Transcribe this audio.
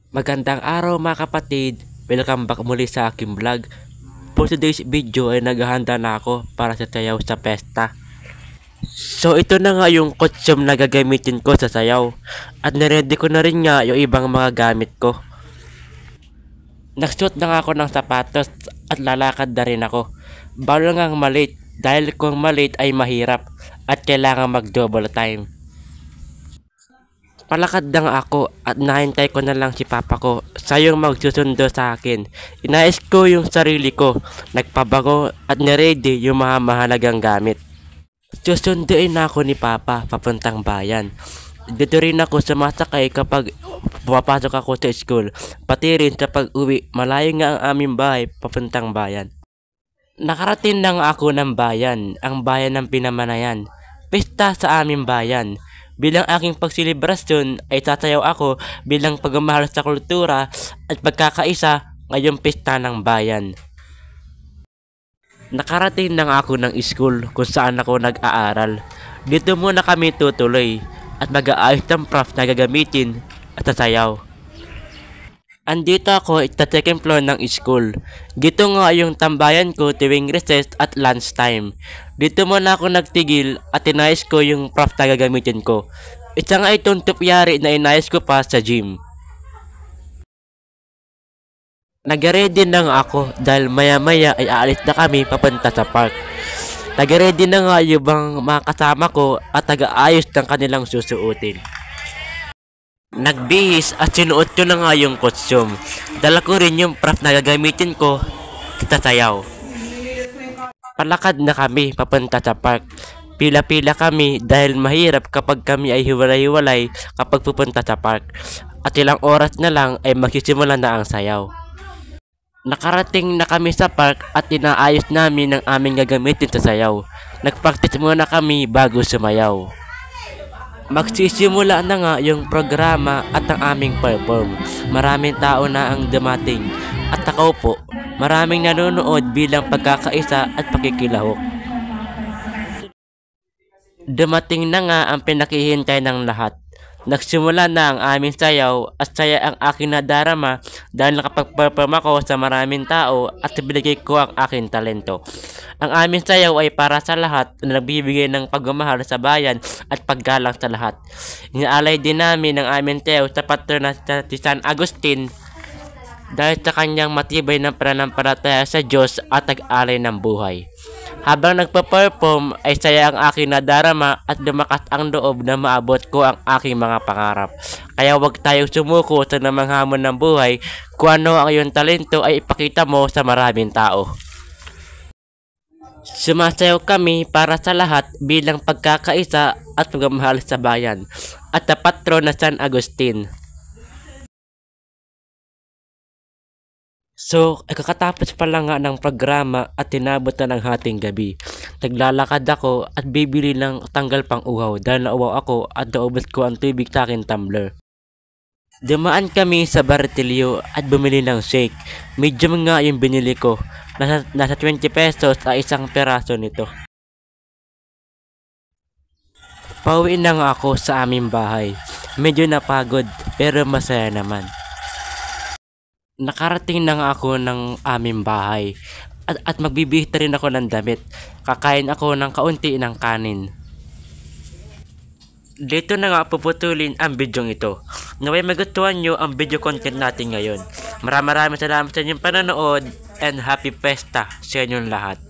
Magandang araw mga kapatid, welcome back muli sa aking vlog. For today's video ay naghahanda na ako para sa sayaw sa pesta. So ito na nga yung costume na gagamitin ko sa sayaw. At naready ko na rin nga yung ibang mga gamit ko. Nagsuot na nga ako ng sapatos at lalakad na rin ako. Bawal ngang malate dahil kung malate ay mahirap at kailangan mag double time. Palakad lang ako at nahintay ko na lang si papa ko. Siya yung magsusundo sa akin. Inayos ko yung sarili ko. Nagpabago at niready yung mga mahalagang gamit. Susunduin na ako ni papa papuntang bayan. Dito rin ako sumasakay kapag pumapasok ako sa school. Pati rin sa pag-uwi, malayo nga ang aming bahay papuntang bayan. Nakarating lang ako ng bayan, ang bayan ng Pinamanayan. Pista sa aming bayan. Bilang aking pagsilibrasyon ay tatayaw ako bilang pagmamahal sa kultura at pagkakaisa ngayong pista ng bayan. Nakarating lang ako ng school kung saan ako nag-aaral. Dito muna kami tutuloy at mag-aayos ng props na gagamitin at sasayaw. Andito ako sa second floor ng school. Dito nga yung tambayan ko tuwing recess at lunchtime. Dito muna ako nagtigil at inayos ko yung props na gagamitin ko. Isa nga itong tupyari na inayos ko pa sa gym. Nag-ready na nga ako dahil maya-maya ay aalis na kami papunta sa park. Nag-ready na nga yung mga kasama ko at nag-aayos ng kanilang susuotin. Nagbihis at sinuot ko na nga yung costume. Dala ko rin yung prop na gagamitin ko sa sayaw. Palakad na kami papunta sa park. Pila-pila kami dahil mahirap kapag kami ay hiwalay-hiwalay kapag pupunta sa park. At ilang oras na lang ay magsisimula na ang sayaw. Nakarating na kami sa park at inaayos namin ang aming gagamitin sa sayaw. Nagpractice muna kami bago sumayaw. Magsisimula na nga yung programa at ang aming perform. Maraming tao na ang dumating. At ako po, maraming nanonood bilang pagkakaisa at pakikilahok. Dumating na nga ang pinakihintay ng lahat. Nagsimula na ang aming sayaw at saya ang aking nadarama dahil nakapag-perform ako sa maraming tao at binigay ko ang aking talento. Ang aming sayaw ay para sa lahat na nagbibigay ng pagmamahal sa bayan at paggalang sa lahat. Inaalay din namin ang aming sayaw sa patron na si San Agustin dahil sa kanyang matibay ng pananampalataya sa Diyos at nag-alay ng buhay. Habang nagpa-perform ay saya ang aking nadarama at lumakas ang loob na maabot ko ang aking mga pangarap. Kaya huwag tayong sumuko sa namang hamon ng buhay. Kung ano ang iyong talento ay ipakita mo sa maraming tao. Sumasayaw kami para sa lahat bilang pagkakaisa at pagmamahal sa bayan at sa patron na San Agustin. So, kakatapos pa lang nga ng programa at tinabot na ng hating gabi. Naglalakad ako at bibili ng tanggal pang uhaw dahil nauwaw ako at naubos ko ang tubig sa aking tumbler. Dumaan kami sa Bartilio at bumili ng shake. Medium nga yung binili ko. Nasa 20 pesos ang isang peraso nito. Pauwi na nga ako sa aming bahay. Medyo napagod pero masaya naman. Nakarating na nga ako ng aming bahay at magbibihita rin ako ng damit. Kakain ako ng kaunti ng kanin. Dito na nga puputulin ang bidyong ito. Naway magustuhan nyo ang video content natin ngayon. Maraming salamat sa inyong panonood and happy festa sa inyong lahat.